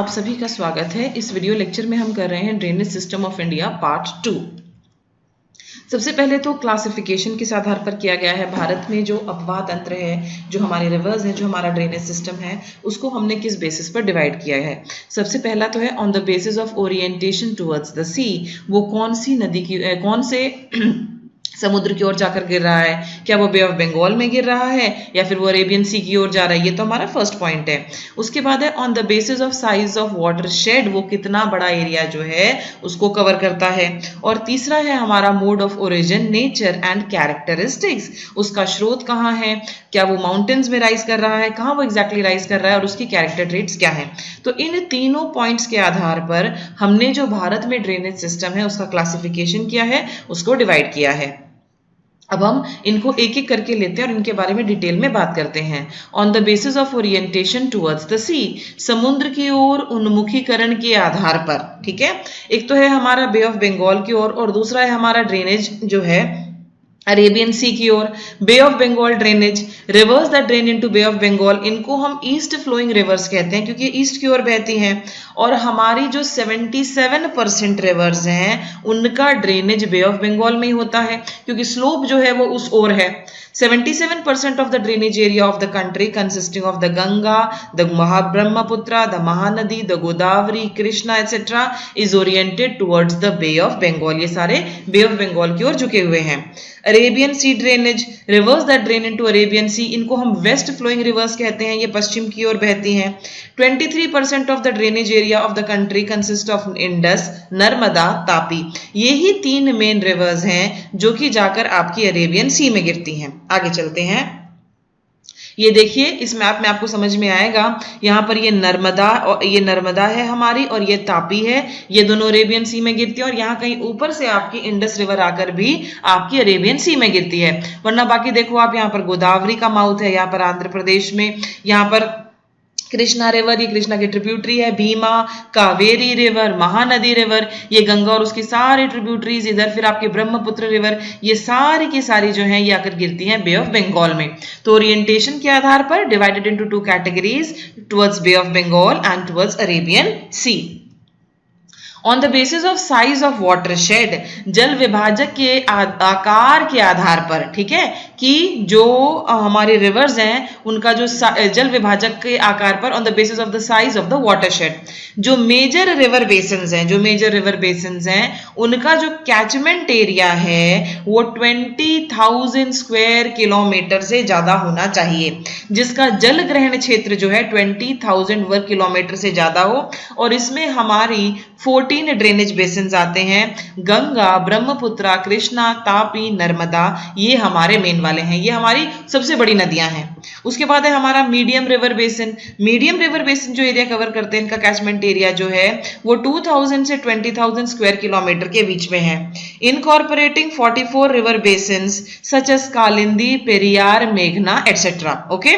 आप सभी का स्वागत है। इस वीडियो लेक्चर में हम कर रहे हैं drainage system of India part 2। सबसे पहले तो क्लासिफिकेशन किस आधार पर किया गया है। भारत में जो अपवाह तंत्र है, जो हमारे रिवर्स हैं, जो हमारा ड्रेनेज सिस्टम है, उसको हमने किस बेसिस पर डिवाइड किया है। सबसे पहला तो है on the basis of orientation towards the sea. वो कौन सी नदी की कौन से समुद्र की ओर जाकर गिर रहा है, क्या वो बे ऑफ बंगाल में गिर रहा है या फिर वो अरेबियन सी की ओर जा रहा है। ये तो हमारा फर्स्ट पॉइंट है। उसके बाद है on the basis of size of water shade, वो कितना बड़ा एरिया जो है उसको कवर करता है। और तीसरा है हमारा mode of origin, nature and characteristics, उसका स्रोत कहाँ है, क्या वो माउंटेन्स में राइज कर रहा है, कहाँ वो एग्जैक्टली राइज कर रहा है और उसकी कैरेक्टर ट्रेट्स क्या है। तो इन तीनों पॉइंट्स के आधार पर हमने जो भारत में ड्रेनेज सिस्टम है उसका क्लासिफिकेशन किया है, उसको डिवाइड किया है। अब हम इनको एक एक करके लेते हैं और इनके बारे में डिटेल में बात करते हैं। On the basis of orientation towards the sea, समुद्र की ओर उन्मुखीकरण के आधार पर, ठीक है। एक तो है हमारा बे ऑफ बंगाल की ओर और दूसरा है हमारा ड्रेनेज जो है अरेबियन सी की ओर। Bay of Bengal drainage, rivers that drain into Bay of Bengal, इनको हम ईस्ट फ्लोइंग रिवर्स कहते हैं क्योंकि ईस्ट की ओर बहती हैं। और हमारी जो 77% रिवर्स हैं उनका ड्रेनेज बे ऑफ बंगाल में ही होता है क्योंकि स्लोप जो है वो उस ओर है। 77% of the drainage area of the country consisting of the Ganga, the Brahmaputra, the Mahanadi, the Godavari, Krishna etc. is oriented towards the Bay of Bengal. ये सारे Bay of Bengal की ओर झुके हुए हैं। Arabian sea drainage, rivers that drain into Arabian sea, इनको हम west flowing rivers कहते हैं, ये पश्चिम की ओर बहती हैं। 23% of the drainage area of the country consist of Indus, Narmada, Tapi. ये ही तीन मेन रिवर्स हैं जो कि जाकर आपकी अरेबियन सी में गिरती हैं। आगे चलते हैं। ये देखिए इस मैप में आपको समझ में आएगा, यहाँ पर ये नर्मदा है हमारी और ये तापी है, ये दोनों अरेबियन सी में गिरती है। और यहाँ कहीं ऊपर से आपकी इंडस रिवर आकर भी आपकी अरेबियन सी में गिरती है। वरना बाकी देखो आप, यहाँ पर गोदावरी का माउथ है, यहाँ पर आंध्र प्रदेश में, यहाँ पर कृष्णा रिवर, ये कृष्णा की ट्रिब्यूटरी है, भीमा, कावेरी रिवर, महानदी रिवर, ये गंगा और उसकी सारी ट्रिब्यूटरीज, इधर फिर आपके ब्रह्मपुत्र रिवर, ये सारी की सारी जो है ये आकर गिरती हैं बे ऑफ बंगाल में। तो ओरिएंटेशन के आधार पर divided into two categories, towards Bay of Bengal and towards Arabian Sea. On the basis of size of watershed, जल विभाजक के आकार के आधार पर, ठीक है, कि जो हमारे रिवर्स हैं उनका जो जल विभाजक के आकार पर, on the basis of the size of the watershed, जो मेजर रिवर बेसिन्स हैं उनका जो कैचमेंट एरिया है वो 20,000 स्क्वायर किलोमीटर से ज्यादा होना चाहिए, जिसका जल ग्रहण क्षेत्र जो है 20,000 वर्ग किलोमीटर से ज्यादा हो। और इसमें हमारी 14 ड्रेनेज बेसिन्स आते हैं, गंगा, ब्रह्मपुत्र, कृष्णा, तापी, नर्मदा, ये हमारे मेन वाले हैं, ये हमारी सबसे बड़ी नदियां हैं। उसके बाद है हमारा medium river basin. Medium river basin जो एरिया कवर करते हैं, इनका कैचमेंट एरिया जो है वो 2000 से 20,000 स्क्वायर किलोमीटर के बीच में है। Incorporating 44 river basins such as Kalindi, Periyar, मेघना एटसेट्रा। ओके,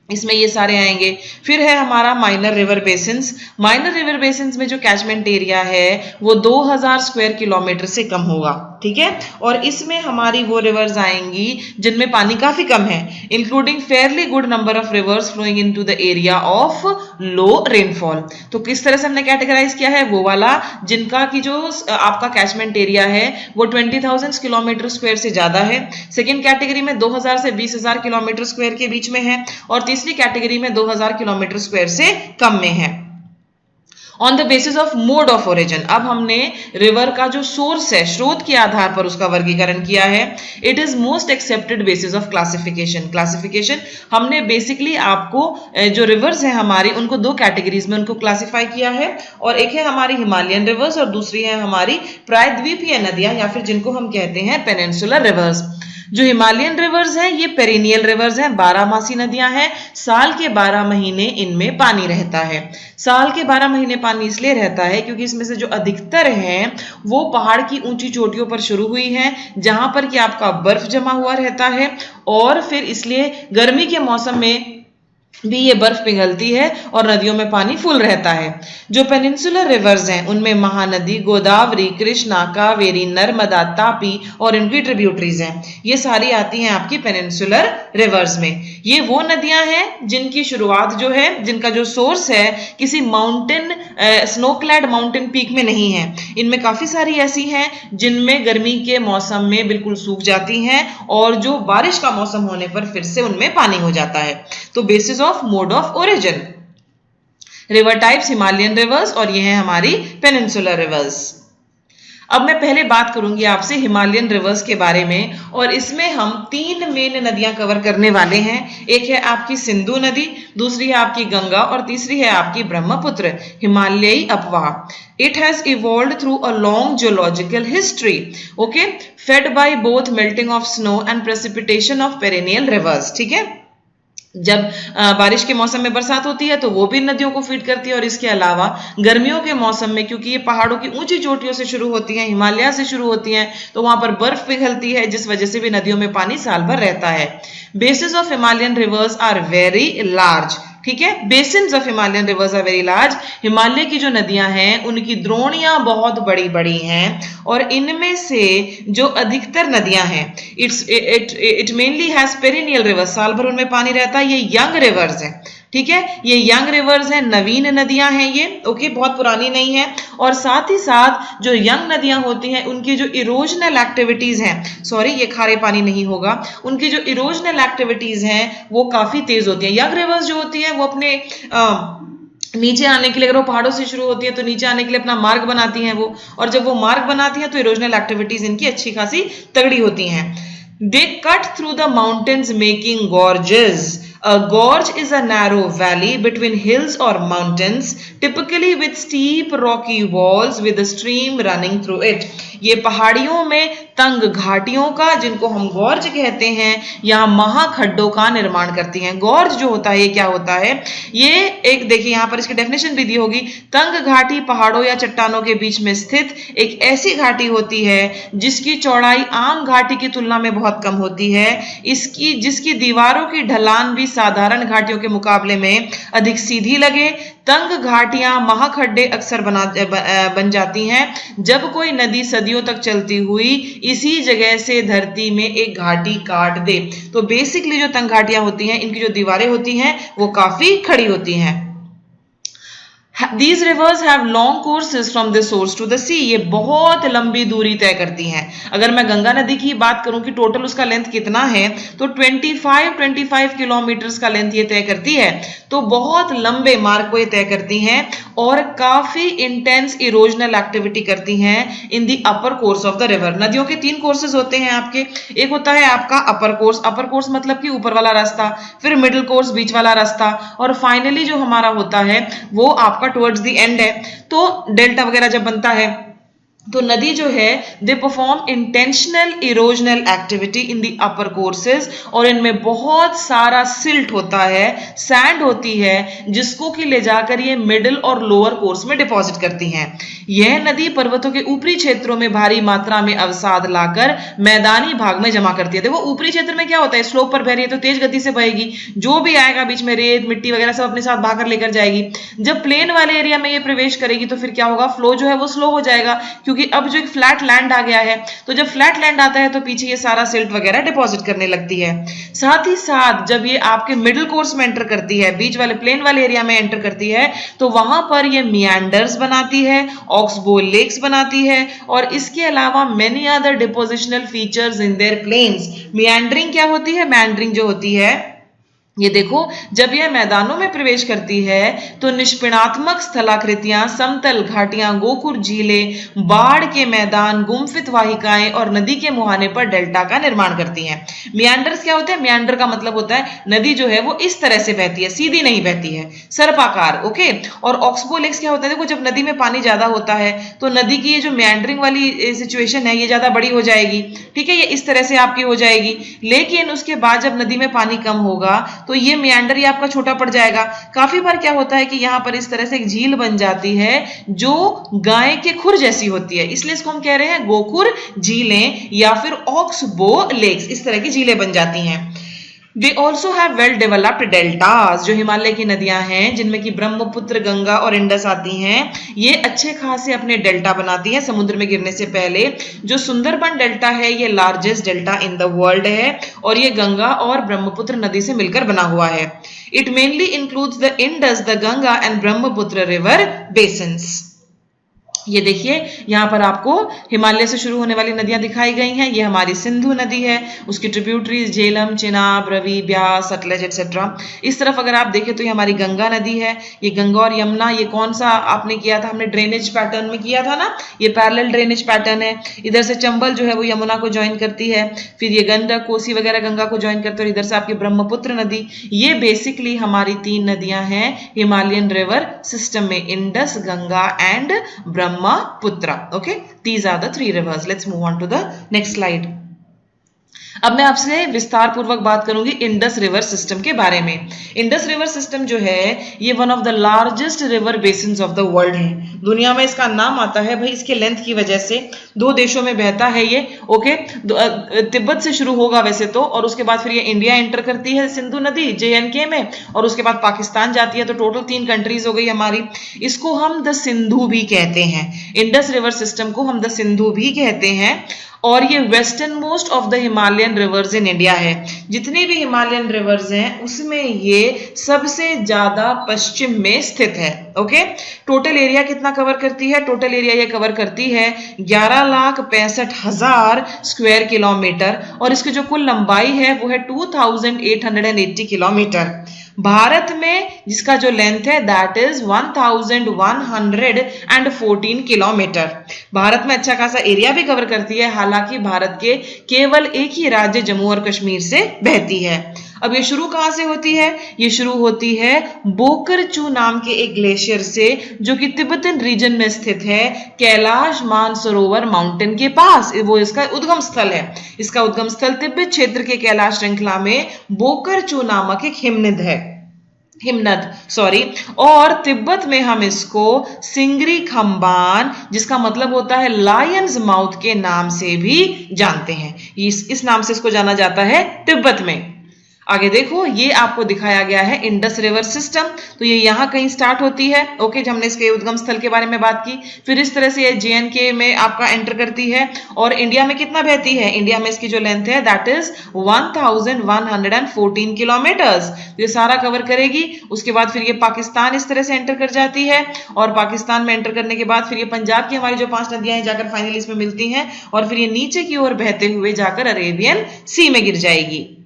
इसमें ये सारे आएंगे। फिर है हमारा minor river basins. Minor river basins में जो कैचमेंट एरिया है वो 2000 स्क्वायर किलोमीटर से कम होगा, ठीक है। और इसमें हमारी वो रिवर्स आएंगी जिनमें पानी काफी कम है, including fairly good number of rivers flowing into the area of low rainfall. तो किस तरह से हमने कैटेगराइज किया है, वो वाला जिनका की जो आपका कैचमेंट एरिया है वो 20,000 किलोमीटर स्क्वायर से ज्यादा है। सेकेंड कैटेगरी में 2000 से 20,000 किलोमीटर स्क्वायर के बीच में है और तीसरी कैटेगरी में 2000 किलोमीटर स्क्वायर से कम में है। On the basis of mode of origin, अब हमने रिवर का जो सोर्स है, स्रोत के आधार पर उसका वर्गीकरण किया है। It is most accepted basis of classification हमने बेसिकली आपको जो रिवर्स है हमारी उनको दो कैटेगरीज में उनको क्लासिफाई किया है, और एक है हमारी हिमालयन रिवर्स और दूसरी है हमारी प्रायद्वीपीय नदियां या फिर जिनको हम कहते हैं पेनिनसुलर रिवर्स। जो हिमालयन रिवर्स हैं ये पेरिनियल रिवर्स हैं, 12 नदियां हैं, साल के 12 महीने इनमें पानी रहता है। साल के 12 महीने पानी इसलिए रहता है क्योंकि इसमें से जो अधिकतर हैं वो पहाड़ की ऊंची चोटियों पर शुरू हुई हैं जहां पर कि आपका बर्फ जमा हुआ रहता है, और फिर इसलिए गर्मी के मौसम में भी ये बर्फ पिघलती है और नदियों में पानी फुल रहता है। जो पेनिनसुलर रिवर्स हैं उनमें महानदी, गोदावरी, कृष्णा, कावेरी, नर्मदा, तापी और इनकी ट्रिब्यूटरीज हैं। ये सारी आती हैं आपकी पेनिनसुलर रिवर्स में। ये वो नदियां हैं जिनकी शुरुआत जो है, जिनका जो सोर्स है किसी माउंटेन स्नोक्लैड माउंटेन पीक में नहीं है। इनमें काफी सारी ऐसी हैं जिनमें गर्मी के मौसम में बिल्कुल सूख जाती हैं और जो बारिश का मौसम होने पर फिर से उनमें पानी हो जाता है। तो basis of mode of origin, river types Himalayan reverse और ये है हमारी पेनिनसुलर रिवर्स। अब मैं पहले बात करूंगी आपसे हिमालयन रिवर्स के बारे में और इसमें हम 3 मेन नदियां कवर करने वाले हैं। एक है आपकी सिंधु नदी, दूसरी है आपकी गंगा और तीसरी है आपकी ब्रह्मपुत्र, हिमालयी अपवाह। It has evolved through a long geological history, okay, fed by both melting of snow and precipitation of perennial reverse. ठीक है, जब बारिश के मौसम में बरसात होती है तो वो भी नदियों को फीड करती है और इसके अलावा गर्मियों के मौसम में, क्योंकि ये पहाड़ों की ऊंची चोटियों से शुरू होती हैं, हिमालय से शुरू होती हैं, तो वहां पर बर्फ पिघलती है जिस वजह से भी नदियों में पानी साल भर रहता है। Basis of Himalayan rivers are very large. ठीक है, basins of Himalayan rivers are very large. Himalaya की जो नदियां हैं उनकी द्रोणियां बहुत बड़ी बड़ी हैं और इनमें से जो अधिकतर नदियां हैं it mainly has perennial rivers, साल भर उनमें पानी रहता है। ये यंग रिवर्स हैं। ठीक है, ये यंग रिवर्स हैं, नवीन नदियां हैं ये, ओके, बहुत पुरानी नहीं है। और साथ ही साथ जो यंग नदियां होती हैं उनकी जो इरोजनल एक्टिविटीज हैं, सॉरी ये खारे पानी नहीं होगा, उनकी जो इरोजनल एक्टिविटीज हैं वो काफी तेज होती हैं। यंग रिवर्स जो होती है वो अपने नीचे आने के लिए, अगर वो पहाड़ों से शुरू होती है तो नीचे आने के लिए अपना मार्ग बनाती हैं वो, और जब वो मार्ग बनाती हैं तो इरोजनल एक्टिविटीज इनकी अच्छी खासी तगड़ी होती हैं। They cut through the mountains making gorges. A gorge is a narrow valley between hills or mountains, typically with steep rocky walls with a stream running through it. ये पहाड़ियों में तंग घाटियों का, जिनको हम गॉर्ज कहते हैं, यहाँ महाखड्डों का निर्माण करती हैं। गॉर्ज जो होता है ये क्या होता है, ये एक देखिए यहाँ पर इसकी डेफिनेशन भी दी होगी, तंग घाटी पहाड़ों या चट्टानों के बीच में स्थित एक ऐसी घाटी होती है जिसकी चौड़ाई आम घाटी की तुलना में बहुत कम होती है, जिसकी दीवारों की ढलान भी साधारण घाटियों के मुकाबले में अधिक सीधी लगे। तंग घाटियां महाखड्डे अक्सर बन जाती हैं जब कोई नदी सदियों तक चलती हुई इसी जगह से धरती में एक घाटी काट दे। तो बेसिकली जो तंग घाटियां होती हैं इनकी जो दीवारें होती हैं वो काफी खड़ी होती हैं। These rivers have long courses from the source to the sea. ये बहुत लंबी दूरी तय करती हैं। अगर मैं गंगा नदी की बात करूं कि टोटल उसका लेंथ कितना है तो 25 किलोमीटर का लेंथ ये तय करती है। तो बहुत लंबे मार्ग को ये तय करती हैं और काफी इंटेंस इरोजनल एक्टिविटी करती हैं इन दी अपर कोर्स ऑफ द रिवर। नदियों के 3 कोर्सेज होते हैं आपके। एक होता है आपका अपर कोर्स मतलब कि ऊपर वाला रास्ता, फिर मिडिल कोर्स बीच वाला रास्ता, और फाइनली जो हमारा होता है वो आपका टुवर्ड्स द एंड है। तो डेल्टा वगैरह जब बनता है तो नदी जो है they perform intentional erosional activity in the upper courses, और इनमें बहुत सारा सिल्ट होता है, सैंड होती है, जिसको कि ले जाकर ये मिडिल और लोअर कोर्स में डिपॉजिट करती हैं। यह नदी पर्वतों के ऊपरी क्षेत्रों में भारी मात्रा में अवसाद लाकर मैदानी भाग में जमा करती है। देखो ऊपरी क्षेत्र में क्या होता है, स्लोप पर बह रही है तो तेज गति से बहेगी, जो भी आएगा बीच में रेत मिट्टी वगैरह सब अपने साथ भागकर लेकर जाएगी। जब प्लेन वाले एरिया में ये प्रवेश करेगी तो फिर क्या होगा, फ्लो जो है वो स्लो हो जाएगा, क्योंकि अब जो एक फ्लैट लैंड आ गया है, तो जब फ्लैट लैंड आता है तो पीछे ये सारा सिल्ट वगैरह डिपॉजिट करने लगती है। साथ ही साथ जब ये आपके मिडिल कोर्स में एंटर करती है, बीच वाले प्लेन वाले एरिया में एंटर करती है, तो वहां पर ये मियांडर्स बनाती है, ऑक्सबो लेक्स बनाती है, और इसके अलावा many other depositional features in their plains. Meandering क्या होती है, मियांडरिंग जो होती है ये देखो, जब यह मैदानों में प्रवेश करती है तो निष्पिणात्मक स्थलाकृतियां, समतल घाटियां, गोखुर झीलें, बाढ़ के मैदान, गुम्फित वाहिकाएं और नदी के मुहाने पर डेल्टा का निर्माण करती हैं। मियांडर्स क्या होते हैं, मियांडर का मतलब होता है नदी जो है वो इस तरह से बहती है, सीधी नहीं बहती है, सर्पाकार, ओके। और ऑक्सबो लेक्स क्या होता है, देखो जब नदी में पानी ज्यादा होता है तो नदी की ये जो मियांडरिंग वाली सिचुएशन है ये ज्यादा बड़ी हो जाएगी, ठीक है, ये इस तरह से आपकी हो जाएगी। लेकिन उसके बाद जब नदी में पानी कम होगा तो ये मियांडर ये आपका छोटा पड़ जाएगा। काफी बार क्या होता है कि यहां पर इस तरह से एक झील बन जाती है जो गाय के खुर जैसी होती है, इसलिए इसको हम कह रहे हैं गोखुर झीलें या फिर ऑक्सबो लेक्स, इस तरह की झीलें बन जाती हैं। They also have well developed deltas, जो हिमालय की नदियां हैं जिनमें कि ब्रह्मपुत्र, गंगा और इंडस आती हैं, ये अच्छे खासे अपने डेल्टा बनाती हैं समुद्र में गिरने से पहले। जो सुंदरबन डेल्टा है ये largest delta in the world है और ये गंगा और ब्रह्मपुत्र नदी से मिलकर बना हुआ है। It mainly includes the Indus, the Ganga and Brahmaputra river basins. ये देखिए यहाँ पर आपको हिमालय से शुरू होने वाली नदियां दिखाई गई हैं। ये हमारी सिंधु नदी है, उसकी ट्रिब्यूटरीज झेलम, चिनाब, रवि, ब्यास, सतलज एक्सेट्रा। इस तरफ अगर आप देखें तो ये हमारी गंगा नदी है। ये गंगा और यमुना, ये कौन सा आपने किया था, हमने ड्रेनेज पैटर्न में किया था ना, ये पैरेलल ड्रेनेज पैटर्न है। इधर से चंबल जो है वो यमुना को ज्वाइन करती है, फिर ये गंडक, कोसी वगैरह गंगा को ज्वाइन करते हैं, और इधर से आपकी ब्रह्मपुत्र नदी। ये बेसिकली हमारी 3 नदियां हैं हिमालयन रिवर सिस्टम में, Indus, Ganga and Brahmaputra. Okay, these are the 3 rivers. Let's move on to the next slide. अब मैं आपसे विस्तार पूर्वक बात करूंगी इंडस रिवर सिस्टम के बारे में। इंडस रिवर सिस्टम जो है ये one of the largest river basins of the world है। दुनिया में इसका नाम आता है भाई इसके लेंथ की वजह से। 2 देशों में बहता है ये। ओके, तिब्बत से शुरू होगा वैसे तो, और उसके बाद फिर ये इंडिया एंटर करती है सिंधु नदी JNK में, और उसके बाद पाकिस्तान जाती है। तो टोटल 3 कंट्रीज हो गई हमारी। इसको हम द सिंधु भी कहते हैं, इंडस रिवर सिस्टम को हम द सिंधु भी कहते हैं। और ये western most of the Himalayan reverse in India है। जितनी भी हिमालयन रिवर्स हैं उसमें ये सबसे ज्यादा पश्चिम में स्थित है। ओके, टोटल एरिया कितना कवर करती है? टोटल एरिया ये कवर करती है 11,65,000 स्क्वायर किलोमीटर, और इसकी जो कुल लंबाई है वो है 2,880 किलोमीटर। भारत में जिसका जो लेंथ है दैट इज 1,114 किलोमीटर। भारत में अच्छा खासा एरिया भी कवर करती है, हालांकि भारत के केवल एक ही राज्य जम्मू और कश्मीर से बहती है। अब ये शुरू कहां से होती है? ये शुरू होती है बोकरचू नाम के एक ग्लेशियर से, जो कि तिब्बतन रीजन में स्थित है, कैलाश मानसरोवर माउंटेन के पास। वो इसका उद्गम स्थल है। इसका उद्गम स्थल तिब्बत क्षेत्र के कैलाश श्रृंखला में बोकरचू नामक एक हिमनद और तिब्बत में हम इसको सिंगरी खम्बान, जिसका मतलब होता है लायंस माउथ, के नाम से भी जानते हैं। इस नाम से इसको जाना जाता है तिब्बत में। आगे देखो, ये आपको दिखाया गया है इंडस रिवर सिस्टम। तो ये यहां कहीं स्टार्ट होती है। ओके, हमने इसके उद्गम स्थल के बारे में बात की। फिर इस तरह से ये JNK में आपका एंटर करती है। और इंडिया में कितना बहती है? इंडिया में इसकी जो लेंथ है दैट इज 1,114 किलोमीटर्स। तो ये सारा कवर करेगी। उसके बाद फिर ये पाकिस्तान इस तरह से एंटर कर जाती है, और पाकिस्तान में एंटर करने के बाद फिर ये पंजाब की हमारी जो 5 नदियां हैं जाकर फाइनली इसमें मिलती हैं, और फिर ये नीचे की ओर बहते हुए जाकर अरेबियन सी में गिर जाएगी।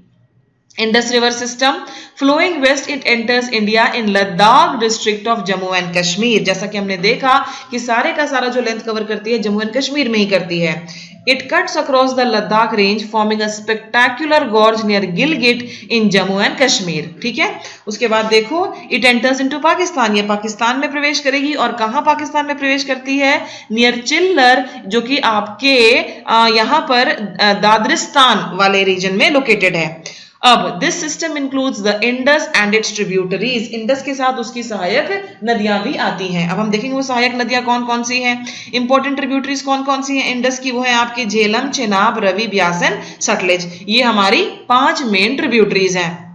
Indus River system flowing west, it enters India in Ladakh district of Jammu and Kashmir। जैसा कि हमने देखा कि सारे का सारा जो लेंथ कवर करती है जम्मू एंड कश्मीर में ही करती है। It cuts across the Ladakh range forming a spectacular gorge near Gilgit in Jammu and Kashmir। ठीक है, उसके बाद देखो it enters into Pakistan। ये पाकिस्तान में प्रवेश करेगी, और कहां पाकिस्तान में प्रवेश करती है? नियर चिल्लर, जो कि आपके यहां पर दादरिस्तान वाले रीजन में लोकेटेड है। अब this system includes the Indus and it's tributaries. Indus के साथ उसकी सहायक नदियां भी आती हैं। अब हम देखेंगे वो सहायक नदियां कौन कौन सी हैं। इंपॉर्टेंट ट्रिब्यूटरीज कौन कौन सी हैं इंडस की? वो है आपकी झेलम, चिनाब, रवि, ब्यास एंड सतलज। ये हमारी 5 मेन ट्रिब्यूटरीज हैं।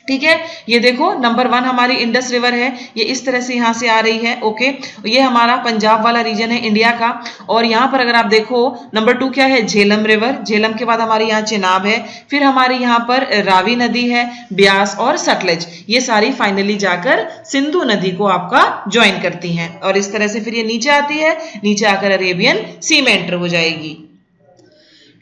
ठीक है, ये देखो नंबर 1 हमारी इंडस रिवर है। ये इस तरह से यहां से आ रही है। ओके, ये हमारा पंजाब वाला रीजन है इंडिया का। और यहां पर अगर आप देखो नंबर 2 क्या है? झेलम रिवर। झेलम के बाद हमारी यहाँ चिनाब है, फिर हमारी यहाँ पर रावी नदी है, ब्यास और सतलज। ये सारी फाइनली जाकर सिंधु नदी को आपका ज्वाइन करती हैं, और इस तरह से फिर ये नीचे आती है, नीचे आकर अरेबियन सी में एंटर हो जाएगी।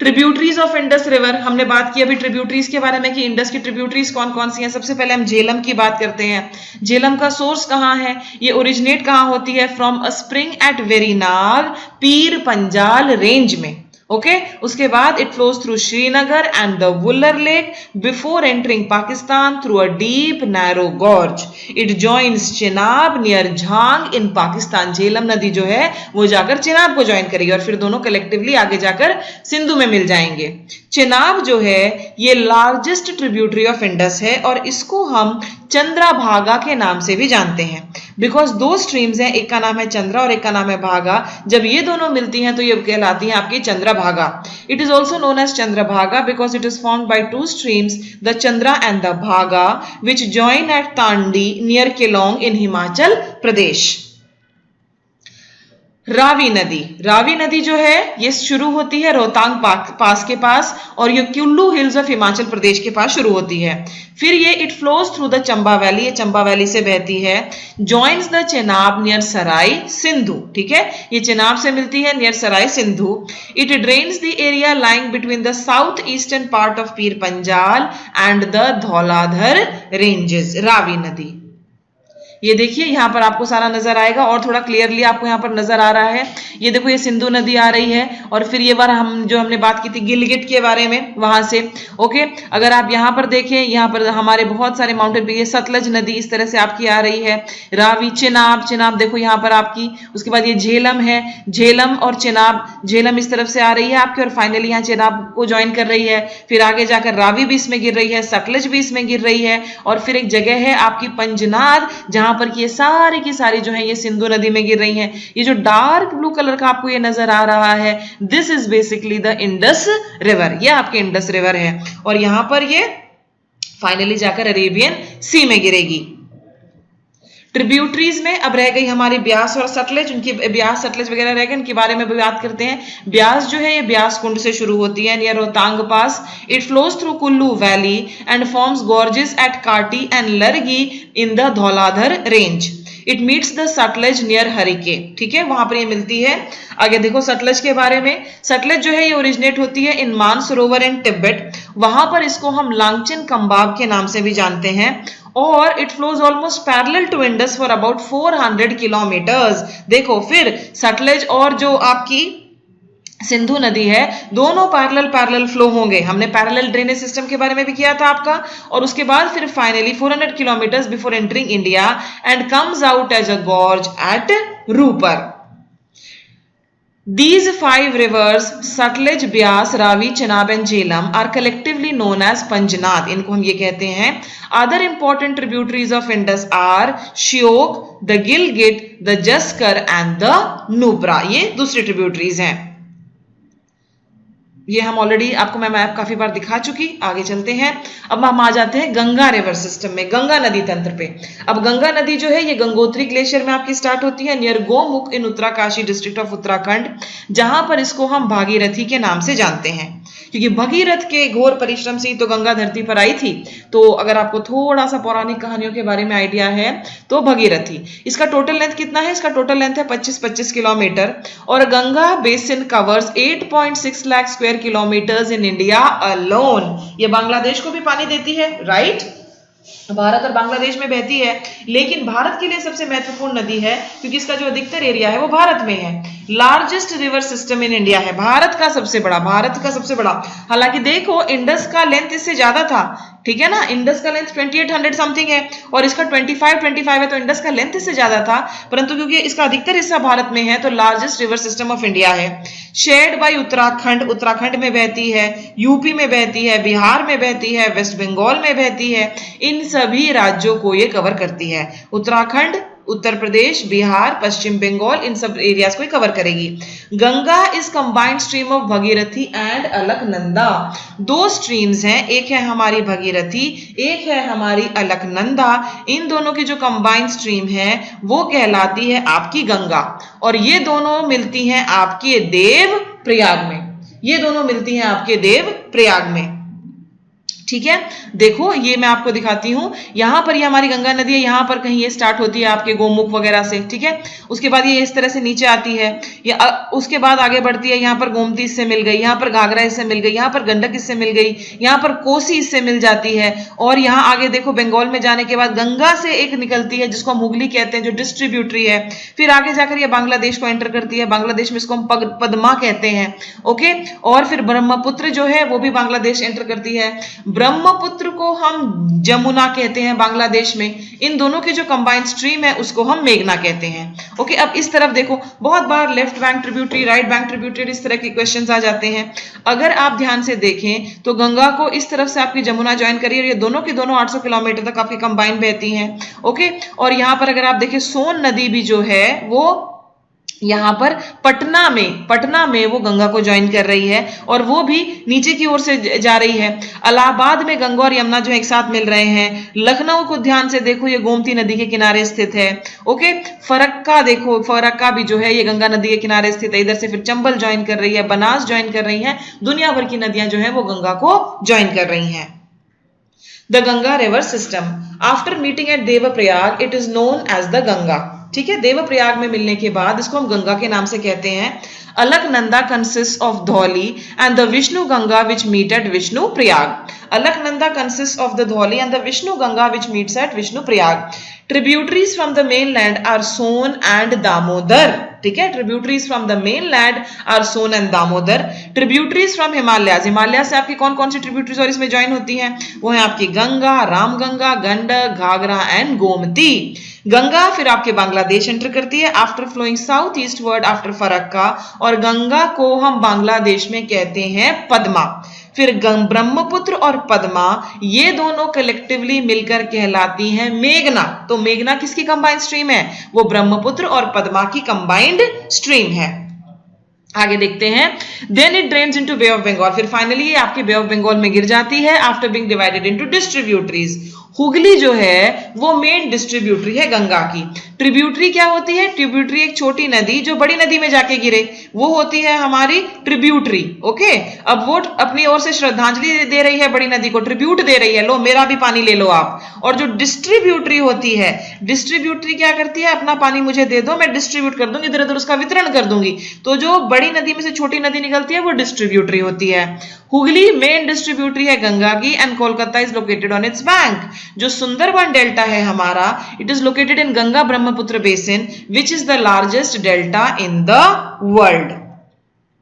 ट्रिब्यूटरीज ऑफ इंडस रिवर, हमने बात की अभी ट्रिब्यूटरीज के बारे में कि इंडस की ट्रिब्यूटरीज कौन कौन सी हैं। सबसे पहले हम झेलम की बात करते हैं। झेलम का सोर्स कहां है? ये ओरिजिनेट कहां होती है? From a spring at Verinag, Pir Panjal range में। ओके, उसके बाद it flows through Srinagar and the Wular lake before entering Pakistan through a deep narrow gorge. It joins Chenab near Jhang in Pakistan. Jhelum नदी जो है वो जाकर चिनाब को ज्वाइन करेगी, और फिर दोनों कलेक्टिवली आगे जाकर सिंधु में मिल जाएंगे। चिनाब जो है ये लार्जेस्ट ट्रिब्यूटरी ऑफ इंडस है, और इसको हम चंद्रभागा के नाम से भी जानते हैं। बिकॉज दो स्ट्रीम्स हैं, एक का नाम है चंद्रा और एक का नाम है भागा। जब ये दोनों मिलती हैं तो ये कहलाती हैं आपकी Chandrabhaga. It is also known as Chandrabhaga because it is formed by two streams, the Chandra and the Bhaga, which join at Tandi near Keylong in Himachal Pradesh. Ravi नदी, रावी नदी जो है ये शुरू होती है रोहतांग पास के पास और ये कुल्लू हिल्स ऑफ हिमाचल प्रदेश के पास शुरू होती है। फिर ये it flows through the Chamba valley, ये चंबा वैली से बहती है, joins the Chenab near Sarai Sindhu, ठीक है, ये चेनाब से मिलती है near Sarai Sindhu. It drains the area lying between the south eastern part of Pir Panjal and the Dhauladhar ranges. Ravi नदी, ये देखिए यहां पर आपको सारा नजर आएगा और थोड़ा क्लियरली आपको यहां पर नजर आ रहा है। ये देखो ये सिंधु नदी आ रही है और फिर ये बार हमने बात की थी गिलगिट के बारे में वहां से। ओके, अगर आप यहां पर देखें, यहां पर हमारे बहुत सारे माउंटेन पे, ये सतलज नदी इस तरह से आपकी आ रही है, रावी, चिनाब, चिनाब देखो यहां पर आपकी, उसके बाद ये झेलम है, झेलम और चिनाब, झेलम इस तरफ से आ रही है आपकी और फाइनली यहाँ चिनाब को ज्वाइन कर रही है। फिर आगे जाकर रावी भी इसमें गिर रही है, सतलज भी इसमें गिर रही है और फिर एक जगह है आपकी पंजनाद जहां पर कि ये सारी की सारी जो है ये सिंधु नदी में गिर रही हैं। ये जो डार्क ब्लू कलर का आपको ये नजर आ रहा है, this is basically the Indus river, ये आपके इंडस रिवर है और यहां पर ये फाइनली जाकर अरेबियन सी में गिरेगी। ट्रिब्यूटरीज में अब रह गई हमारी ब्यास और सतलज, उनकी ब्यास सतलज वगैरह रह गए, उनके बारे में भी बात करते हैं। ब्यास जो है ये ब्यास कुंड से शुरू होती है near Rohtang pass. It flows through Kullu valley and forms gorges at Kati and Largi in the Dhauladhar range. It meets the Sutlej near Harike, ठीक है, वहां पर ये मिलती है। आगे देखो सतलज के बारे में, सतलज जो है ये ओरिजिनेट होती है इन मानसरोवर इन तिब्बत, वहां पर इसको हम लांगचिन कंबाब के नाम से भी जानते हैं और it flows almost parallel to Indus for about 400 kilometres. देखो फिर सतलज और जो आपकी सिंधु नदी है दोनों पैरेलल फ्लो होंगे। हमने पैरेलल ड्रेनेज सिस्टम के बारे में भी किया था आपका और उसके बाद फिर finally 400 kilometres before entering India and comes out as a gorge at Ropar. These 5 rivers, Sutlej, Byas, Ravi, Chenab and Jhelum, are collectively known as Panjnath. इनको हम ये कहते हैं। Other important tributaries of Indus are Shyok, the Gilgit, the Jaskar and the Nubra. ये दूसरी tributaries हैं। ये हम ऑलरेडी आपको मैं मैप काफी बार दिखा चुकी। आगे चलते हैं, अब हम आ जाते हैं गंगा रिवर सिस्टम में, गंगा नदी तंत्र पे। अब गंगा नदी जो है ये गंगोत्री ग्लेशियर में आपकी स्टार्ट होती है near Gomukh in Uttarkashi district of Uttarakhand, जहां पर इसको हम भागीरथी के नाम से जानते हैं क्योंकि भगीरथ के घोर परिश्रम से ही तो गंगा धरती पर आई थी। तो अगर आपको थोड़ा सा पौराणिक कहानियों के बारे में आइडिया है तो भगीरथी, इसका टोटल लेंथ कितना है? इसका टोटल लेंथ है 25 किलोमीटर और Ganga basin covers 8.6 lakh square kilometres in India alone. ये बांग्लादेश को भी पानी देती है, राइट? भारत और बांग्लादेश में बहती है, लेकिन भारत के लिए सबसे महत्वपूर्ण नदी है क्योंकि इसका जो अधिकतर एरिया है वो भारत में है। Largest river system in India है, भारत का सबसे बड़ा। हालांकि देखो इंडस का लेंथ इससे ज्यादा था, ठीक है ना, इंडस का लेंथ 2800 समथिंग है और इसका 25 है, तो इंडस का लेंथ इससे ज्यादा था, परंतु क्योंकि इसका अधिकतर हिस्सा भारत में है तो largest river system of India है। शेयर्ड बाय उत्तराखंड में बहती है, यूपी में बहती है, बिहार में बहती है, वेस्ट बंगाल में बहती है, इन सभी राज्यों को ये कवर करती है। उत्तराखंड, उत्तर प्रदेश, बिहार, पश्चिम बंगाल, इन सब एरियाज को कवर करेगी। Ganga is combined stream of Bhagirathi and Alaknanda. दो स्ट्रीम्स हैं, एक है हमारी भगीरथी, एक है हमारी अलकनंदा। इन दोनों की जो कंबाइंड स्ट्रीम है वो कहलाती है आपकी गंगा और ये दोनों मिलती हैं आपके देव प्रयाग में, ठीक है। देखो ये मैं आपको दिखाती हूं, यहां पर ये हमारी गंगा नदी है, यहां पर कहीं ये स्टार्ट होती है आपके गोमुख वगैरह से, ठीक है। उसके बाद ये इस तरह से नीचे आती है, ये उसके बाद आगे बढ़ती है, यहां पर गोमती इससे मिल गई, यहां पर घाघरा इससे मिल गई, यहां पर गंडक इससे मिल गई, यहां पर कोसी इससे मिल जाती है और यहां आगे देखो बंगाल में जाने के बाद गंगा से एक निकलती है जिसको हम हुगली कहते हैं जो डिस्ट्रीब्यूटरी है। फिर आगे जाकर ये बांग्लादेश को एंटर करती है, बांग्लादेश में इसको हम पद्मा कहते हैं, ओके। और फिर ब्रह्मपुत्र जो है वो भी बांग्लादेश एंटर करती है। ब्रह्मपुत्र को हम जमुना कहते हैं बांग्लादेश में, इन दोनों की जो कंबाइंड स्ट्रीम है उसको हम मेघना कहते हैं। ओके, अब इस तरफ देखो, बहुत बार left bank tributary, right bank tributary, इस तरह के क्वेश्चंस आ जाते हैं। अगर आप ध्यान से देखें तो गंगा को इस तरफ से आपकी जमुना ज्वाइन करिए और ये दोनों की दोनों 800 किलोमीटर तक आपकी कंबाइंड बहती हैं। ओके, और यहां पर अगर आप देखें सोन नदी भी जो है वो यहां पर पटना में वो गंगा को ज्वाइन कर रही है और वो भी नीचे की ओर से जा रही है। इलाहाबाद में गंगा और यमुना जो एक साथ मिल रहे हैं। लखनऊ को ध्यान से देखो, ये गोमती नदी के किनारे स्थित है। ओके, फरक्का देखो, फरक्का भी जो है ये गंगा नदी के किनारे स्थित है। इधर से फिर चंबल ज्वाइन कर रही है, बनास ज्वाइन कर रही है, दुनिया भर की नदियां जो है वो गंगा को ज्वाइन कर रही हैं। The Ganga river system after meeting at Devprayag it is known as the Ganga. ठीक है, देवप्रयाग में मिलने के बाद इसको हम गंगा के नाम से कहते हैं। Alaknanda consists of Dhौली and the Vishnu Ganga which meet at Vishnu Prayag. Alaknanda consists of the Dhौली and the Vishnu Ganga which meets at Vishnu Prayag. Tributaries from the mainland are Son and Damodar. ठीक है, tributaries from the mainland are Son and Damodar. Tributaries from Himalayas, Himalaya से आपकी कौन कौन सी tributaries और इसमें join होती हैं? वो है आपकी गंगा, रामगंगा, गंडक, घाघरा एंड गोमती। गंगा फिर आपके बांग्लादेश एंटर करती है after flowing south eastward after Farakka, और गंगा को हम बांग्लादेश में कहते हैं पद्मा। फिर ब्रह्मपुत्र और पद्मा ये दोनों कलेक्टिवली मिलकर कहलाती हैं मेघना। तो मेघना किसकी कंबाइंड स्ट्रीम है? वो ब्रह्मपुत्र और पद्मा की कंबाइंड स्ट्रीम है। आगे देखते हैं, then it drains into Bay of Bengal, फिर फाइनली ये आपके बे ऑफ बंगाल में गिर जाती है after being divided into distributaries. Hooghly जो है वो मेन डिस्ट्रीब्यूटरी है गंगा की। ट्रिब्यूटरी क्या होती है? ट्रिब्यूटरी एक छोटी नदी जो बड़ी नदी में जाके गिरे, वो होती है हमारी ट्रिब्यूटरी। ओके, अब वो अपनी ओर से श्रद्धांजलि दे रही है बड़ी नदी को, ट्रिब्यूट दे रही है, लो मेरा भी पानी ले लो आप। और जो डिस्ट्रीब्यूटरी होती है, डिस्ट्रीब्यूटरी क्या करती है? अपना पानी मुझे दे दो, मैं डिस्ट्रीब्यूट कर दूंगी, इधर उधर उसका वितरण कर दूंगी। तो जो बड़ी नदी में से छोटी नदी निकलती है वो डिस्ट्रीब्यूटरी होती है। हुगली मेन डिस्ट्रीब्यूटरी है गंगा की and Kolkata is located on it's bank. जो सुंदरबन डेल्टा है हमारा, it is located in Ganga Brahmaputra basin which is the largest delta in the world.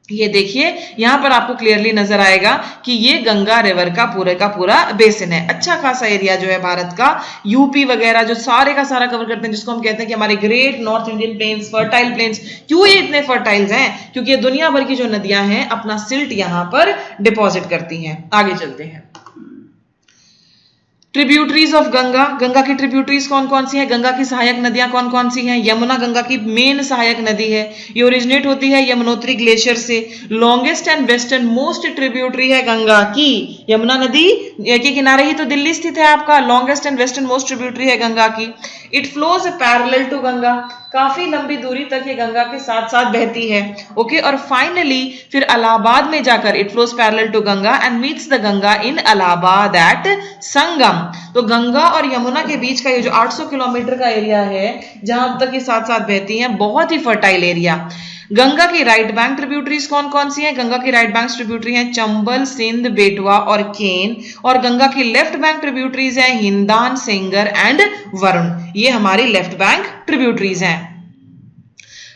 ये देखिए यहां पर आपको क्लियरली नजर आएगा कि ये गंगा रिवर का पूरा बेसिन है। अच्छा खासा एरिया जो है भारत का, यूपी वगैरह जो सारे का सारा कवर करते हैं, जिसको हम कहते हैं कि हमारे great north Indian plains, fertile planes. क्यों ये इतने फर्टाइल्स हैं? क्योंकि ये दुनिया भर की जो नदियां हैं अपना सिल्ट यहां पर डिपॉजिट करती हैं। आगे चलते हैं, ट्रिब्यूटरीज ऑफ गंगा। गंगा की ट्रिब्यूटरीज कौन कौन सी हैं? गंगा की सहायक नदियां कौन कौन सी हैं? यमुना गंगा की मेन सहायक नदी है, ये ओरिजिनेट होती है यमुनोत्री ग्लेशियर से। Longest and westernmost tributary है गंगा की, यमुना नदी के किनारे ही तो दिल्ली स्थित है आपका, longest and westernmost tributary है गंगा की। It flows parallel to Ganga, काफी लंबी दूरी तक ये गंगा के साथ साथ बहती है। ओके, और फाइनली फिर इलाहाबाद में जाकर it flows parallel to Ganga and meets the Ganga in Allahabad at Sangam. तो गंगा और यमुना के बीच का ये जो 800 किलोमीटर का एरिया है जहां तक ये साथ साथ बहती हैं, बहुत ही फर्टाइल एरिया। गंगा की राइट बैंक ट्रिब्यूटरीज कौन कौन सी हैं? गंगा की राइट बैंक ट्रिब्यूटरी हैं चंबल, सिंध, बेटवा और केन। और गंगा की लेफ्ट बैंक ट्रिब्यूटरीज हैं हिंदान, सेंगर एंड वरुण। ये हमारी लेफ्ट बैंक ट्रिब्यूटरीज हैं।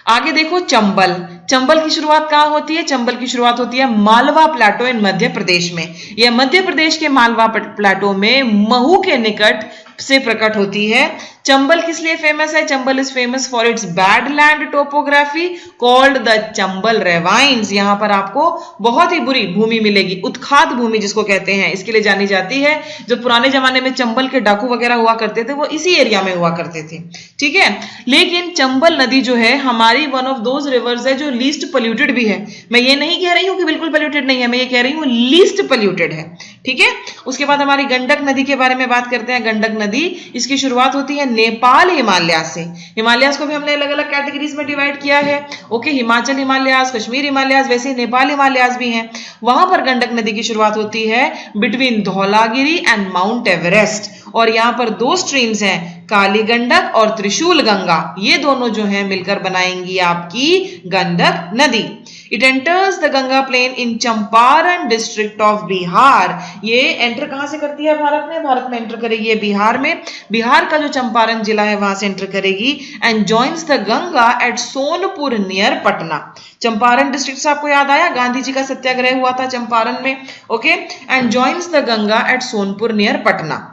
आगे देखो, चंबल। चंबल की शुरुआत कहां होती है? चंबल की शुरुआत होती है मालवा प्लेटो इन मध्य प्रदेश में। यह मध्य प्रदेश के मालवा प्लेटो में महू के निकट से प्रकट होती है। चंबल किस लिए फेमस है? Chambal is famous for its badland topography called the Chambal ravines. यहां पर आपको बहुत ही बुरी भूमि मिलेगी, उत्खात भूमि जिसको कहते हैं, इसके लिए जानी जाती है। जो पुराने जमाने में चंबल के डाकू वगैरह हुआ करते थे वो इसी एरिया में हुआ करते थे। ठीक है, लेकिन चंबल नदी जो है हमारी वन ऑफ दोज रिवर्स है जो लीस्ट पोल्यूटेड भी है। मैं ये नहीं कह रही हूं कि बिल्कुल पोल्यूटेड नहीं है, मैं ये कह रही हूं लीस्ट पोल्यूटेड है। ठीक है, उसके बाद हमारी गंडक नदी के बारे में बात करते हैं। गंडक नदी, इसकी शुरुआत होती है नेपाल हिमालय से। हिमालयास को भी हमने अलग अलग कैटेगरीज में डिवाइड किया है। ओके, हिमाचल हिमालयास, कश्मीर हिमालयास, वैसे ही नेपाल हिमालयास भी हैं। वहां पर गंडक नदी की शुरुआत होती है between Dhaulagiri and mount Everest. और यहां पर दो स्ट्रीम्स हैं, काली गंडक और त्रिशूल गंगा। ये दोनों जो हैं मिलकर बनाएंगी आपकी गंडक नदी। It enters the Ganga plain in Champaran district of Bihar. ये एंटर कहां से करती है भारत में? भारत में एंटर करेगी ये बिहार में, बिहार का जो चंपारण जिला है वहां से एंटर करेगी। And joins the Ganga at Sonpur near Patna. Champaran district से आपको याद आया, गांधी जी का सत्याग्रह हुआ था चंपारण में। Okay, and joins the Ganga at Sonpur near Patna.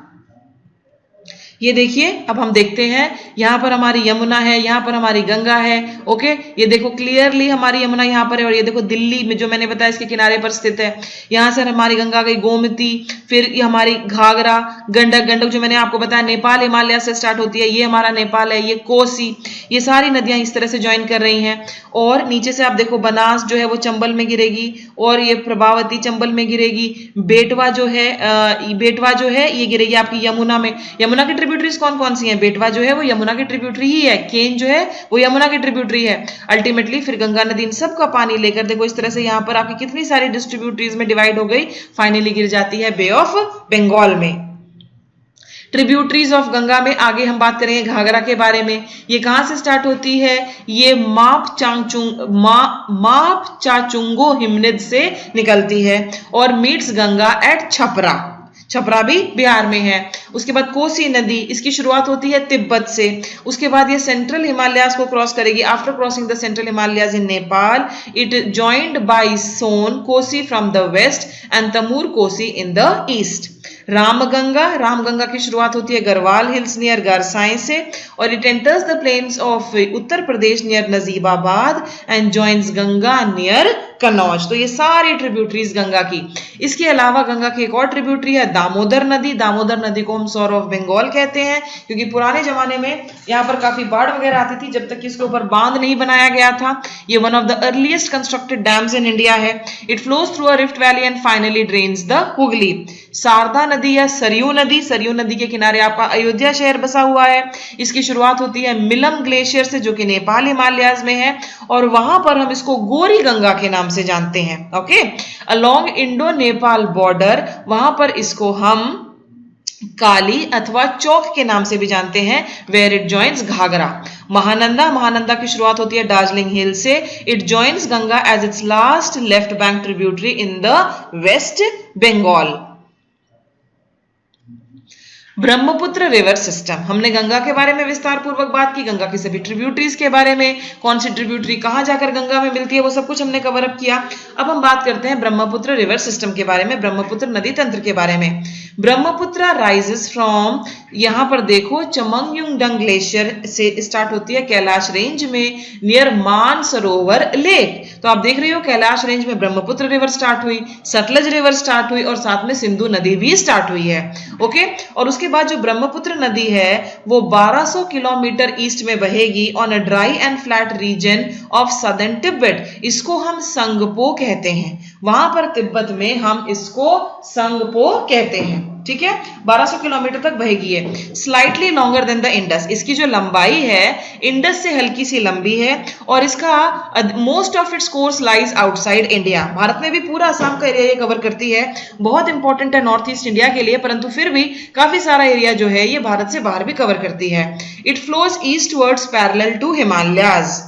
ये देखिए, अब हम देखते हैं, यहां पर हमारी यमुना है, यहां पर हमारी गंगा है। ओके, ये देखो क्लियरली हमारी यमुना यहां पर है, और ये देखो दिल्ली में जो मैंने बताया इसके किनारे पर स्थित है। यहां से हमारी गंगा गई गोमती, फिर ये हमारी घाघरा, गंडक, गंडक जो मैंने आपको बताया नेपाल हिमालय से स्टार्ट होती है, ये हमारा नेपाल है, ये कोसी, ये सारी नदियां इस तरह से ज्वाइन कर रही हैं। और नीचे से आप देखो बनास जो है वो चंबल में गिरेगी, और ये प्रभावती चंबल में गिरेगी। बेटवा जो है ये गिरेगी आपकी यमुना में। यमुना की ट्रिब्यूटरीज कौन कौन सी हैं? बेटवा जो है वो यमुना की ट्रिब्यूटरी ही है, केन जो है वो यमुना की ट्रिब्यूटरी है। अल्टीमेटली फिर गंगा नदी इन सब का पानी लेकर देखो इस तरह से यहाँ पर आपकी कितनी सारी डिस्ट्रीब्यूटरीज में डिवाइड हो गई, फाइनली गिर जाती है बे ऑफ बंगाल में। ट्रिब्यूटरीज ऑफ गंगा में आगे हम बात करेंगे घाघरा के बारे में। ये कहां से स्टार्ट होती है? ये माप चाचुंगो हिमनद से निकलती है और मीट्स गंगा एट छपरा। छपरा भी बिहार में है। उसके बाद कोसी नदी, इसकी शुरुआत होती है तिब्बत से। उसके बाद ये सेंट्रल हिमालयाज को क्रॉस करेगी। After crossing the central Himalayas in Nepal, it joined by Son Kosi from the west and Tamur Kosi in the east. Ramganga की शुरुआत होती है गढ़वाल हिल्स नियर गरसाई से, और it enters the plains of Uttar Pradesh near Najibabad and joins Ganga near Kannauj. तो ये सारी ट्रिब्यूटरीज गंगा की। इसके अलावा गंगा की एक और ट्रिब्यूटरी है दामोदर नदी। दामोदर नदी को हम सौर ऑफ बंगाल कहते हैं, क्योंकि पुराने जमाने में यहाँ पर काफी बाढ़ वगैरह आती थी जब तक कि इसके ऊपर बांध नहीं बनाया गया था। ये one of the earliest constructed dams in India है। It flows through a rift valley and finally drains the Hooghly. Sharda नदी या सरयू नदी के किनारे आपका अयोध्या शहर बसा हुआ है। इसकी शुरुआत होती है मिलम ग्लेशियर से, जो कि नेपाल हिमालयाज में है, और वहां पर हम इसको गोरी गंगा के नाम से जानते हैं। Okay, along Indo Nepal border, वहां पर इसको हम काली अथवा चौक के नाम से भी जानते हैं, where it joins Ghaghara. Mahananda की शुरुआत होती है दार्जिलिंग हिल से। It joins Ganga as its last left bank tributary in the West Bengal. Brahmaputra river system, हमने गंगा के बारे में विस्तार पूर्वक बात की, गंगा की सभी ट्रिब्यूटरीज के बारे में, कौन सी ट्रिब्यूटरी कहां जाकर गंगा में मिलती है, वो सब कुछ हमने कवर अप किया। अब हम बात करते हैं ब्रह्मपुत्र रिवर सिस्टम के बारे में, ब्रह्मपुत्र नदी तंत्र के बारे में। ब्रह्मपुत्र राइजेस फ्रॉम, यहां पर देखो चमंगयुंगडंग ग्लेशियर से स्टार्ट होती है कैलाश रेंज में नियर मानसरोवर लेक। तो आप देख रहे हो कैलाश रेंज में ब्रह्मपुत्र रिवर स्टार्ट हुई, सतलज रिवर स्टार्ट हुई, और साथ में सिंधु नदी भी स्टार्ट हुई है। ओके, और उसके बाद जो ब्रह्मपुत्र नदी है वो 1200 किलोमीटर ईस्ट में बहेगी on a dry and flat region of southern Tibet. इसको हम संगपो कहते हैं, वहां पर तिब्बत में हम इसको संगपो कहते हैं। ठीक है, 1200 किलोमीटर तक बहेगी है। Slightly longer than the Indus, इसकी जो लंबाई है इंडस से हल्की सी लंबी है, और इसका most of its course lies outside India. Bharat में भी पूरा असम का एरिया ये कवर करती है, बहुत इंपॉर्टेंट है नॉर्थ ईस्ट इंडिया के लिए, परंतु फिर भी काफी सारा एरिया जो है ये भारत से बाहर भी कवर करती है। It flows eastwards parallel to Himalayas.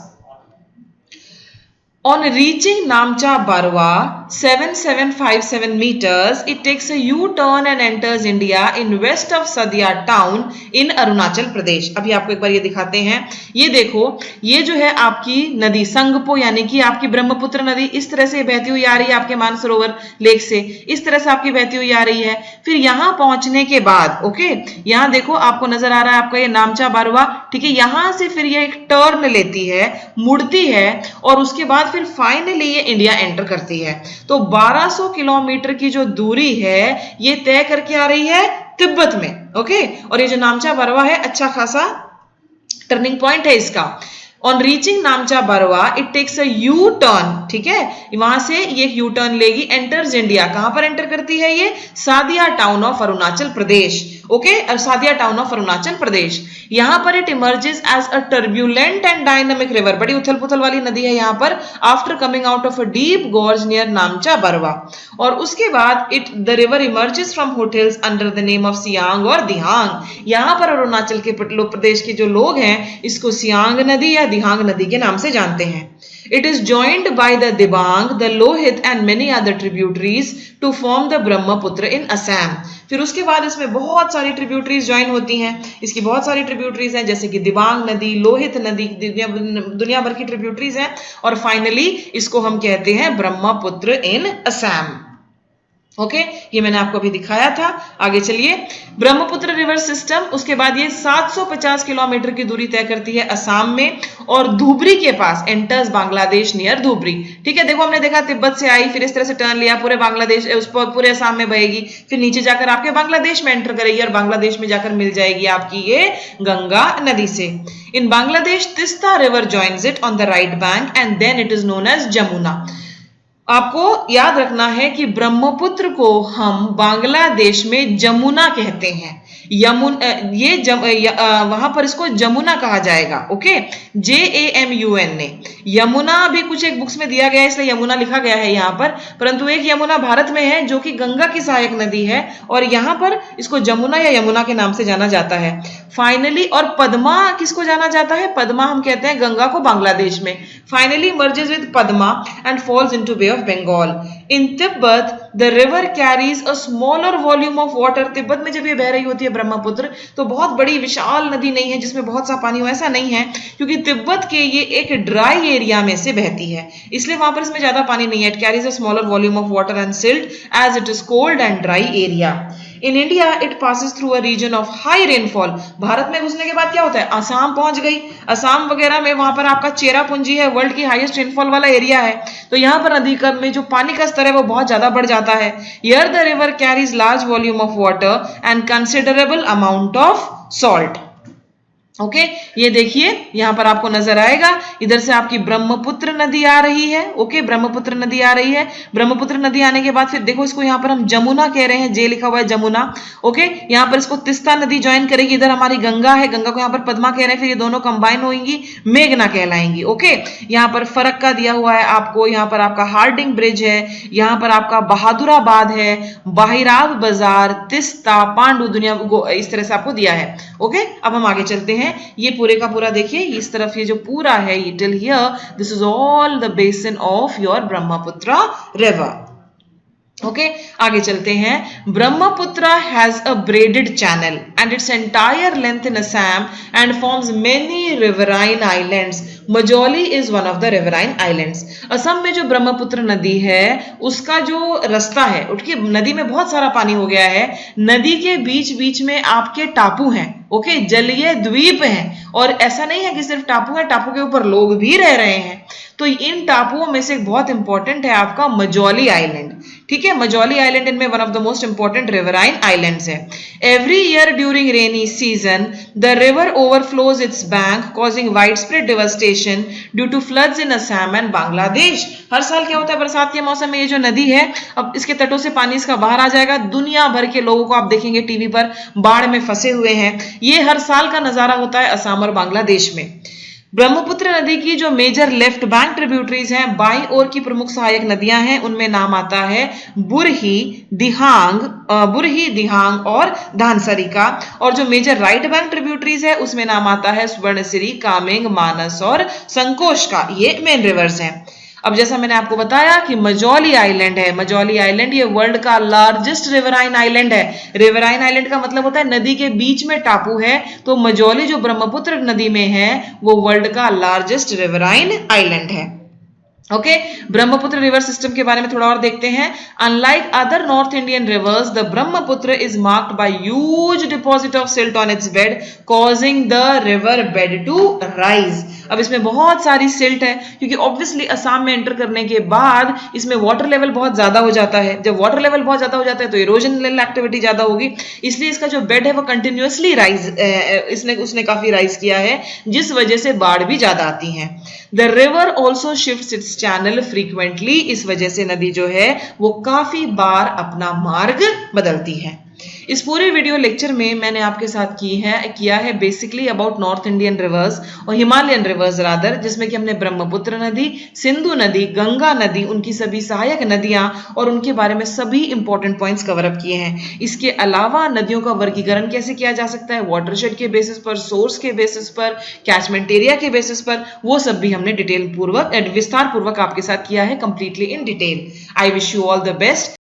On reaching Namcha Barwa, 7757 meters, it takes a U-turn and enters India in west of Sadia town in Arunachal Pradesh. अभी आपको एक बार ये दिखाते हैं, ये देखो, ये जो है आपकी नदी संगपो, यानी कि आपकी ब्रह्मपुत्र नदी इस तरह से बहती हुई आ रही है आपके मानसरोवर लेक से, इस तरह से आपकी बहती हुई आ रही है। फिर यहां पहुंचने के बाद, ओके, यहां देखो आपको नजर आ रहा है आपका ये नामचा बारवा, ठीक है, यहां से फिर ये एक टर्न लेती है, मुड़ती है, और उसके बाद फिर फाइनली ये इंडिया एंटर करती है। तो 1200 किलोमीटर की जो दूरी है ये तय करके आ रही है तिब्बत में। ओके, और ये जो नामचा बरवा है अच्छा खासा टर्निंग पॉइंट है इसका। On reaching Namcha Barwa it takes a U turn, ठीक है, वहां से ये यू टर्न लेगी, एंटर्स इंडिया। कहां पर एंटर करती है ये? Sadiya town of Arunachal Pradesh. Okay, Sadiya town of Arunachal Pradesh. यहां पर it emerges as a turbulent and dynamic river, बड़ी उथल पुथल वाली नदी है यहां पर, after coming out of a deep gorge near Namcha Barwa. और उसके बाद the river emerges from hotels under the name of Siang और दिहांग। यहां पर अरुणाचल के प्रदेश के जो लोग हैं इसको सियांग नदी या दिहांग नदी के नाम से जानते हैं। It is joined by the Dibang, the Lohit and many other tributaries to form the Brahmaputra in Assam. फिर उसके बाद इसमें बहुत सारी ट्रिब्यूटरीज ज्वाइन होती हैं। इसकी बहुत सारी ट्रिब्यूटरीज हैं जैसे कि दिबांग नदी, लोहित नदी, दुनिया भर की ट्रिब्यूटरीज हैं और फाइनली इसको हम कहते हैं ब्रह्मपुत्र इन असम। ओके, ये मैंने आपको अभी दिखाया था। आगे चलिए, ब्रह्मपुत्र रिवर सिस्टम, उसके बाद ये 750 किलोमीटर की दूरी तय करती है असम में और धुबरी के पास एंटर्स बांग्लादेश नियर धुबरी। ठीक है, देखो हमने देखा तिब्बत से आई, फिर इस तरह से टर्न लिया, पूरे बांग्लादेश उस पर पूरे असम में बहेगी, फिर नीचे जाकर आपके बांग्लादेश में एंटर करेगी और बांग्लादेश में जाकर मिल जाएगी आपकी ये गंगा नदी से। In Bangladesh Teesta river joins it on the right bank and then it is known as Jamuna. आपको याद रखना है कि ब्रह्मपुत्र को हम बांग्लादेश में जमुना कहते हैं। वहां पर इसको जमुना कहा जाएगा। ओके, JAMUN ने यमुना भी कुछ एक बुक्स में दिया गया है इसलिए यमुना लिखा गया है यहाँ पर, परंतु एक यमुना भारत में है जो कि गंगा की सहायक नदी है और यहाँ पर इसको जमुना या यमुना के नाम से जाना जाता है। फाइनली, और पद्मा किसको जाना जाता है? पद्मा हम कहते हैं गंगा को बांग्लादेश में। Finally merges with Padma and falls into Bay of Bengal. In Tibet the river carries a smaller volume of water. Tibet में जब ये बह रही होती है ब्रह्मपुत्र तो बहुत बड़ी विशाल नदी नहीं है जिसमें बहुत सा पानी हो, ऐसा नहीं है, क्योंकि तिब्बत के ये एक ड्राई एरिया में से बहती है इसलिए वहां पर इसमें ज्यादा पानी नहीं है। It carries a smaller volume of water and silt as it is cold and dry area. In India it passes through a region of high rainfall. Bharat में घुसने के बाद क्या होता है? असम पहुंच गई। असम वगैरह में वहां पर आपका चेरापूंजी है, वर्ल्ड की हाईएस्ट रेनफॉल वाला एरिया है, तो यहां पर नदी में जो पानी का स्तर है वो बहुत ज्यादा बढ़ जाता है। Here the river carries large volume of water and considerable amount of salt. Okay, ये देखिए यहां पर आपको नजर आएगा, इधर से आपकी ब्रह्मपुत्र नदी आ रही है। ओके, ब्रह्मपुत्र नदी आ रही है। ब्रह्मपुत्र नदी आने के बाद फिर देखो इसको यहां पर हम जमुना कह रहे हैं, जे लिखा हुआ है जमुना। ओके, यहां पर इसको तिस्ता नदी ज्वाइन करेगी, इधर हमारी गंगा है, गंगा को यहां पर पद्मा कह रहे हैं, फिर ये दोनों कंबाइन होंगी, मेघना कहलाएंगी। ओके, यहां पर फरक का दिया हुआ है आपको, यहां पर आपका हार्डिंग ब्रिज है, यहां पर आपका बहादुराबाद है, बाहिराब बाजार, तिस्ता, पांडु, दुनिया इस तरह से आपको दिया है। ओके, अब हम आगे चलते हैं। ये पूरे का पूरा देखिए, इस तरफ ये जो पूरा है ये till here, this is all the basin of your Brahmaputra river. Okay, आगे चलते हैं। Brahmaputra has a braided channel and its entire length in Assam and forms many riverine islands. Majuli is one of the riverine islands. Assam में जो ब्रह्मपुत्र नदी है उसका जो रास्ता है, उसकी नदी में बहुत सारा पानी हो गया है, नदी के बीच बीच में आपके टापू हैं। ओके, जलीय द्वीप हैं और ऐसा नहीं है कि सिर्फ टापू है, टापू के ऊपर लोग भी रह रहे हैं। तो इन टापुओं में से एक बहुत इंपॉर्टेंट है आपका मजौली आइलैंड। ठीक है, मजौली आइलैंड इनमें one of the most important riverine islands है। Every year during rainy season the river overflows its bank causing wide spread devastation due to floods in Assam and Bangladesh. हर साल क्या होता है, बरसात के मौसम में ये जो नदी है, अब इसके तटों से पानी इसका बाहर आ जाएगा, दुनिया भर के लोगों को आप देखेंगे टीवी पर बाढ़ में फंसे हुए हैं। ये हर साल का नजारा होता है असम और बांग्लादेश में। ब्रह्मपुत्र नदी की जो मेजर लेफ्ट बैंक ट्रिब्यूटरीज हैं, बाईं ओर की प्रमुख सहायक नदियां हैं, उनमें नाम आता है बुरही, दिहांग और धानसरी का। और जो मेजर राइट बैंक ट्रिब्यूटरीज है उसमें नाम आता है स्वर्णसिरी, कामेंग, मानस और संकोश का। ये मेन रिवर्स हैं। अब जैसा मैंने आपको बताया कि मजौली आइलैंड है, मजौली आइलैंड ये वर्ल्ड का लार्जेस्ट रिवराइन आइलैंड है। रिवराइन आइलैंड का मतलब होता है नदी के बीच में टापू है, तो मजौली जो ब्रह्मपुत्र नदी में है वो वर्ल्ड का लार्जेस्ट रिवराइन आइलैंड है। ओके, ब्रह्मपुत्र रिवर सिस्टम के बारे में थोड़ा और देखते हैं। Unlike other North Indian rivers, the Brahmaputra is marked by huge deposit of silt on its bed causing the river bed to rise. अब इसमें बहुत सारी सिल्ट है क्योंकि ऑब्वियसली असम में एंटर करने के बाद इसमें वाटर लेवल बहुत ज्यादा हो जाता है। जब वाटर लेवल बहुत ज्यादा हो जाता है तो इरोजनल एक्टिविटी ज्यादा होगी, इसलिए इसका जो बेड है वो कंटिन्यूअसली राइज उसने काफी राइज किया है, जिस वजह से बाढ़ भी ज्यादा आती है। The river also shifts it's channel frequently, इस वजह से नदी जो है वो काफी बार अपना मार्ग बदलती है। इस पूरे वीडियो लेक्चर में मैंने आपके साथ किया है basically about north Indian reverse और हिमालयन रिवर्स रादर, जिसमें कि हमने ब्रह्मपुत्र नदी, सिंधु नदी, गंगा नदी, उनकी सभी सहायक नदियां और उनके बारे में सभी इंपॉर्टेंट पॉइंट्स कवर अप किए हैं। इसके अलावा नदियों का वर्गीकरण कैसे किया जा सकता है, वाटरशेड के बेसिस पर, सोर्स के बेसिस पर, कैचमेंट एरिया के बेसिस पर, वो सब भी हमने विस्तार पूर्वक आपके साथ किया है completely in detail. I wish you all the best.